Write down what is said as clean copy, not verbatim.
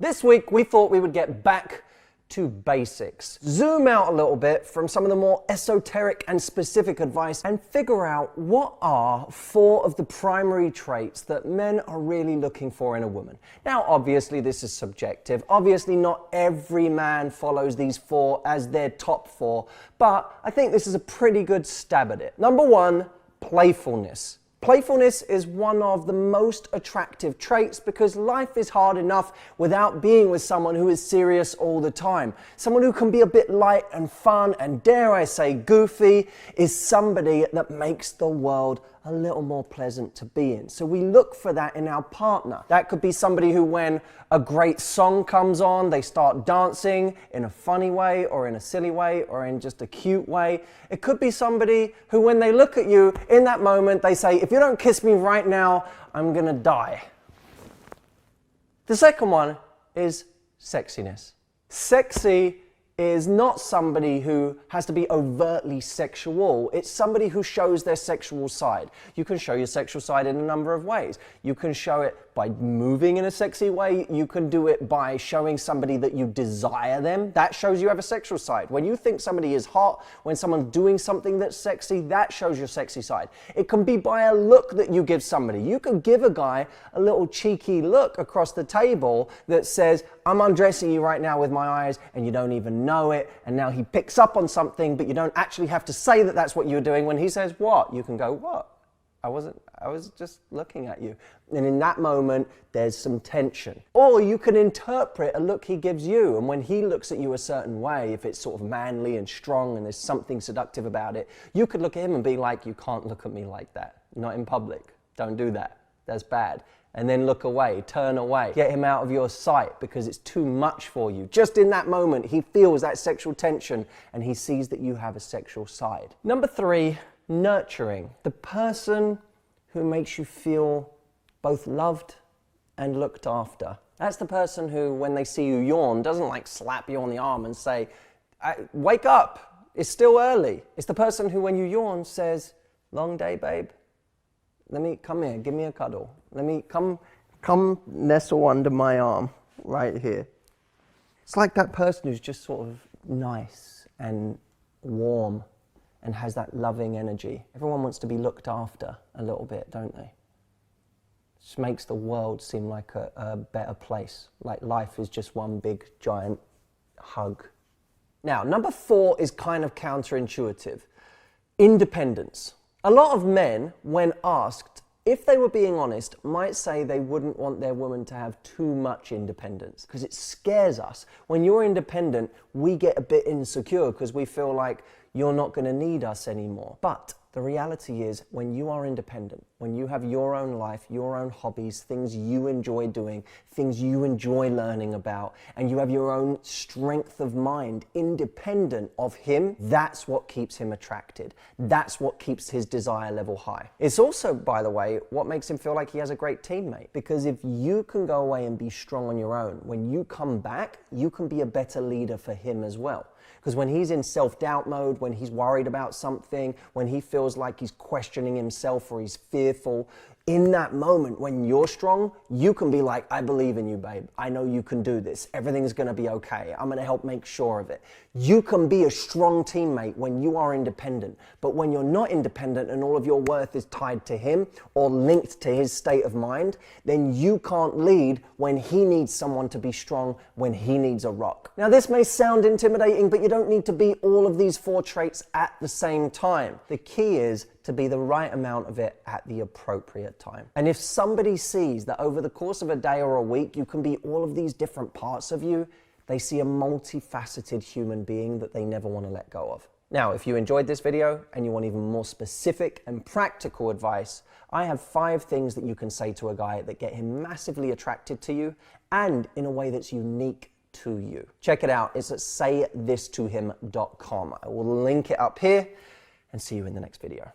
This week, we thought we would get back to basics. Zoom out a little bit from some of the more esoteric and specific advice and figure out what are 4 of the primary traits that men are really looking for in a woman. Now, obviously, this is subjective. Obviously, not every man follows these 4 as their top 4, but I think this is a pretty good stab at it. Number 1, playfulness. Playfulness is one of the most attractive traits because life is hard enough without being with someone who is serious all the time. Someone who can be a bit light and fun and, dare I say, goofy is somebody that makes the world a little more pleasant to be in. So we look for that in our partner. That could be somebody who, when a great song comes on, they start dancing in a funny way or in a silly way or in just a cute way. It could be somebody who, when they look at you in that moment, they say, if you don't kiss me right now, I'm gonna die. The second one is sexiness. Sexy is not somebody who has to be overtly sexual. It's somebody who shows their sexual side. You can show your sexual side in a number of ways. You can show it by moving in a sexy way. You can do it by showing somebody that you desire them. That shows you have a sexual side. When you think somebody is hot, when someone's doing something that's sexy, that shows your sexy side. It can be by a look that you give somebody. You can give a guy a little cheeky look across the table that says, I'm undressing you right now with my eyes, and you don't even know it, and now he picks up on something, but you don't actually have to say that that's what you're doing. When he says, what? You can go, what? I was just looking at you. And in that moment, there's some tension. Or you can interpret a look he gives you, and when he looks at you a certain way, if it's sort of manly and strong and there's something seductive about it, you could look at him and be like, you can't look at me like that. Not in public. Don't do that. That's bad. And then look away, turn away, get him out of your sight because it's too much for you. Just in that moment, he feels that sexual tension and he sees that you have a sexual side. Number 3, nurturing. The person who makes you feel both loved and looked after. That's the person who, when they see you yawn, doesn't like slap you on the arm and say, wake up, it's still early. It's the person who, when you yawn, says, long day, babe. Let me, come here, give me a cuddle. Let me, come nestle under my arm, right here. It's like that person who's just sort of nice and warm and has that loving energy. Everyone wants to be looked after a little bit, don't they? Just makes the world seem like a better place. Like life is just one big, giant hug. Now, number 4 is kind of counterintuitive. Independence. A lot of men, when asked, if they were being honest, might say they wouldn't want their woman to have too much independence because it scares us. When you're independent, we get a bit insecure because we feel like you're not going to need us anymore. But the reality is, when you are independent, when you have your own life, your own hobbies, things you enjoy doing, things you enjoy learning about, and you have your own strength of mind, independent of him, that's what keeps him attracted. That's what keeps his desire level high. It's also, by the way, what makes him feel like he has a great teammate. Because if you can go away and be strong on your own, when you come back, you can be a better leader for him as well. Because when he's in self-doubt mode, when he's worried about something, when he feels like he's questioning himself or he's fearful, in that moment, when you're strong, you can be like, I believe in you, babe. I know you can do this. Everything's going to be okay. I'm going to help make sure of it. You can be a strong teammate when you are independent. But when you're not independent and all of your worth is tied to him or linked to his state of mind, then you can't lead when he needs someone to be strong, when he needs a rock. Now, this may sound intimidating, but you don't need to be all of these 4 traits at the same time. The key is to be the right amount of it at the appropriate time. And if somebody sees that over the course of a day or a week, you can be all of these different parts of you, they see a multifaceted human being that they never want to let go of. Now, if you enjoyed this video and you want even more specific and practical advice, I have 5 things that you can say to a guy that get him massively attracted to you and in a way that's unique to you. Check it out. It's at saythistohim.com. I will link it up here and see you in the next video.